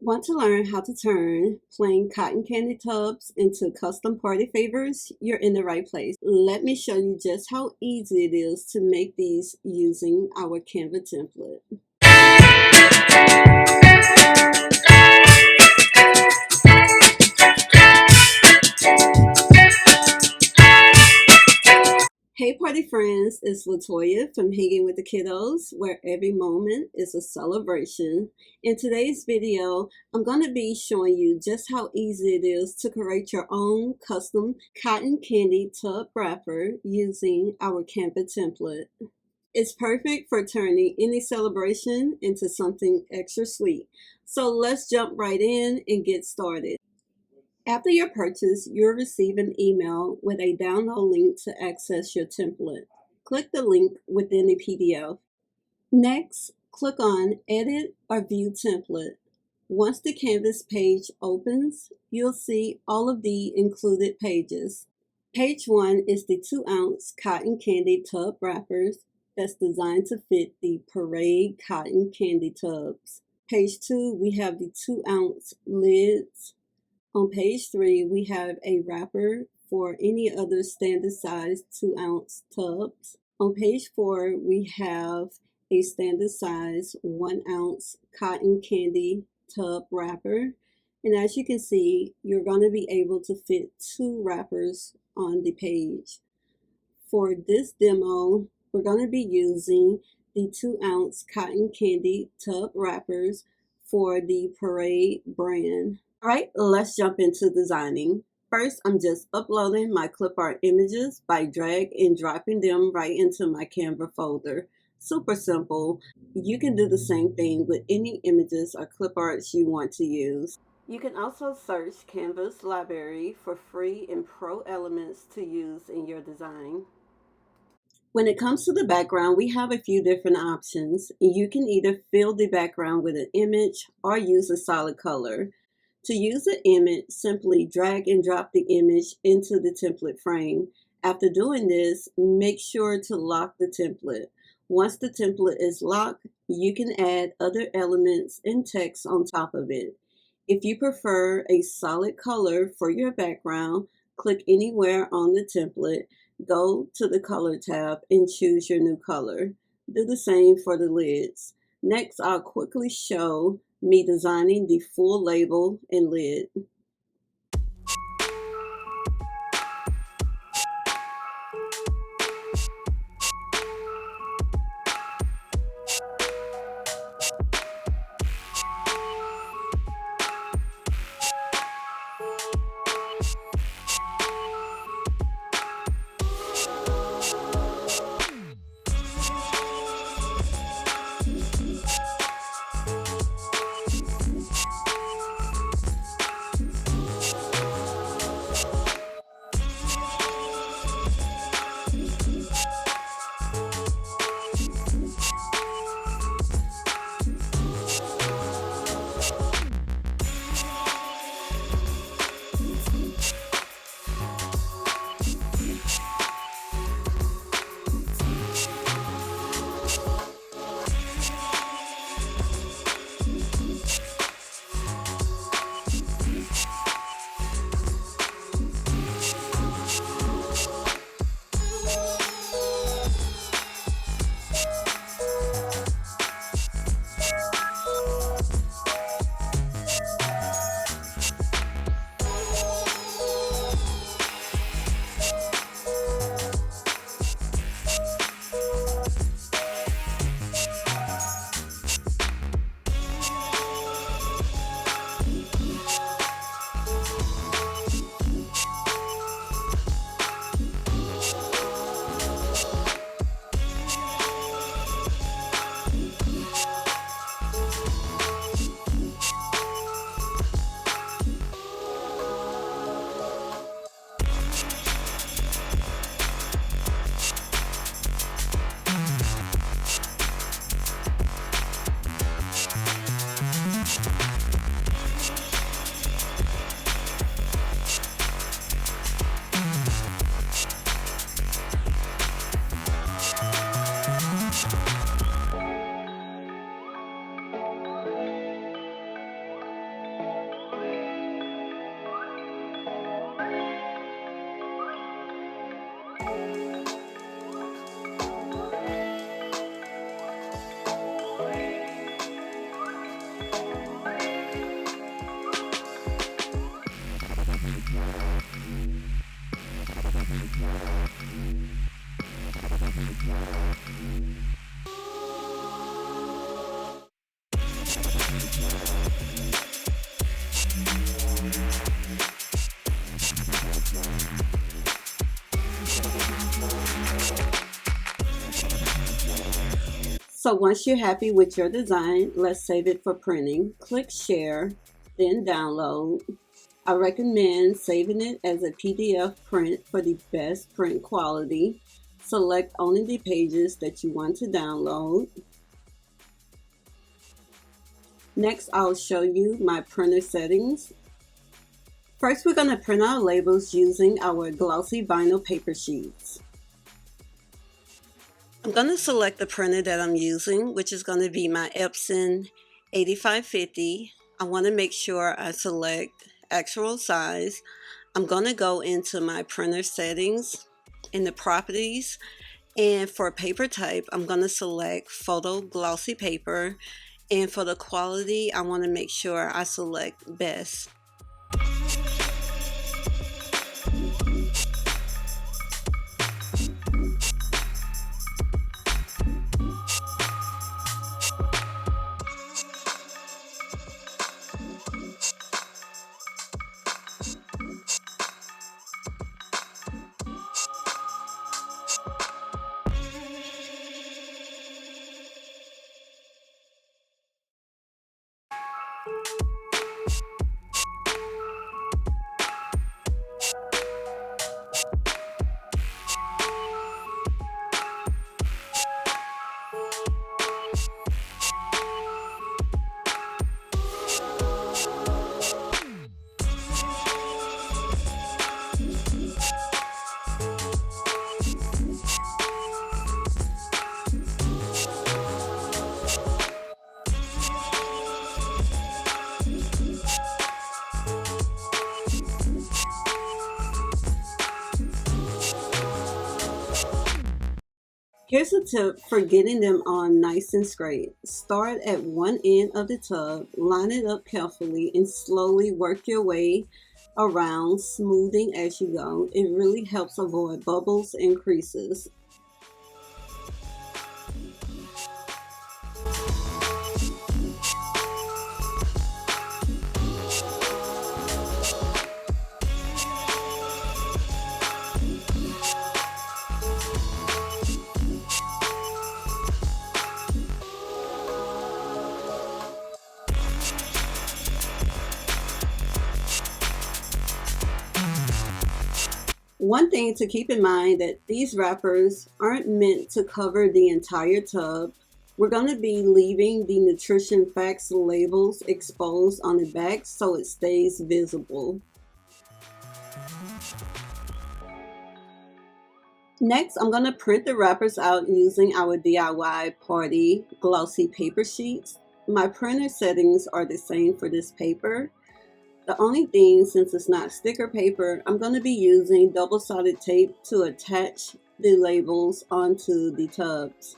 Want to learn how to turn plain cotton candy tubs into custom party favors? You're in the right place. Let me show you just how easy it is to make these using our Canva template. Hey party friends, it's Latoya from Hanging with the Kiddos, where every moment is a celebration. In today's video, I'm going to be showing you just how easy it is to create your own custom cotton candy tub wrapper using our Canva template. It's perfect for turning any celebration into something extra sweet. So let's jump right in and get started. After your purchase, you'll receive an email with a download link to access your template. Click the link within the PDF. Next, click on Edit or View Template. Once the Canvas page opens, you'll see all of the included pages. Page 1 is the 2-ounce cotton candy tub wrappers that's designed to fit the Parade cotton candy tubs. Page 2, we have the 2-ounce lids. On page 3, we have a wrapper for any other standard size 2-ounce tubs. On page 4, we have a standard size 1-ounce cotton candy tub wrapper. And as you can see, you're going to be able to fit 2 wrappers on the page. For this demo, we're going to be using the 2-ounce cotton candy tub wrappers for the Parade brand. All right, let's jump into designing. First, I'm just uploading my clipart images by drag and dropping them right into my Canva folder. Super simple. You can do the same thing with any images or cliparts you want to use. You can also search Canva's library for free and pro elements to use in your design. When it comes to the background, we have a few different options. You can either fill the background with an image or use a solid color. To use an image, simply drag and drop the image into the template frame. After doing this, make sure to lock the template. Once the template is locked, you can add other elements and text on top of it. If you prefer a solid color for your background, click anywhere on the template, go to the color tab and choose your new color. Do the same for the lids. Next, I'll quickly show me designing the full label and lid. So once you're happy with your design, let's save it for printing. Click share, then download. I recommend saving it as a PDF print for the best print quality. Select only the pages that you want to download. Next, I'll show you my printer settings. First, we're going to print our labels using our glossy vinyl paper sheets. I'm going to select the printer that I'm using, which is going to be my Epson 8550. I want to make sure I select actual size. I'm going to go into my printer settings in the properties, and for paper type, I'm going to select photo glossy paper, and for the quality, I want to make sure I select best. Here's a tip for getting them on nice and straight. Start at one end of the tub, line it up carefully, and slowly work your way around, smoothing as you go. It really helps avoid bubbles and creases. One thing to keep in mind that these wrappers aren't meant to cover the entire tub. We're going to be leaving the nutrition facts labels exposed on the back so it stays visible. Next, I'm going to print the wrappers out using our DIY party glossy paper sheets. My printer settings are the same for this paper. The only thing, since it's not sticker paper, I'm going to be using double-sided tape to attach the labels onto the tubs.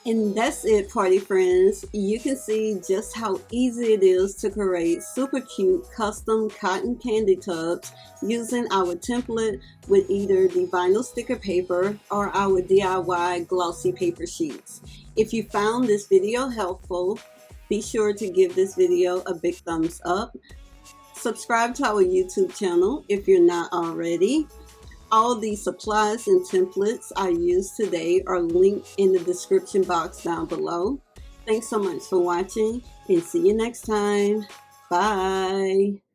And that's it, party friends. You can see just how easy it is to create super cute custom cotton candy tubs using our template with either the vinyl sticker paper or our DIY glossy paper sheets. If you found this video helpful, be sure to give this video a big thumbs up. Subscribe to our YouTube channel if you're not already. All the supplies and templates I used today are linked in the description box down below. Thanks so much for watching and see you next time. Bye.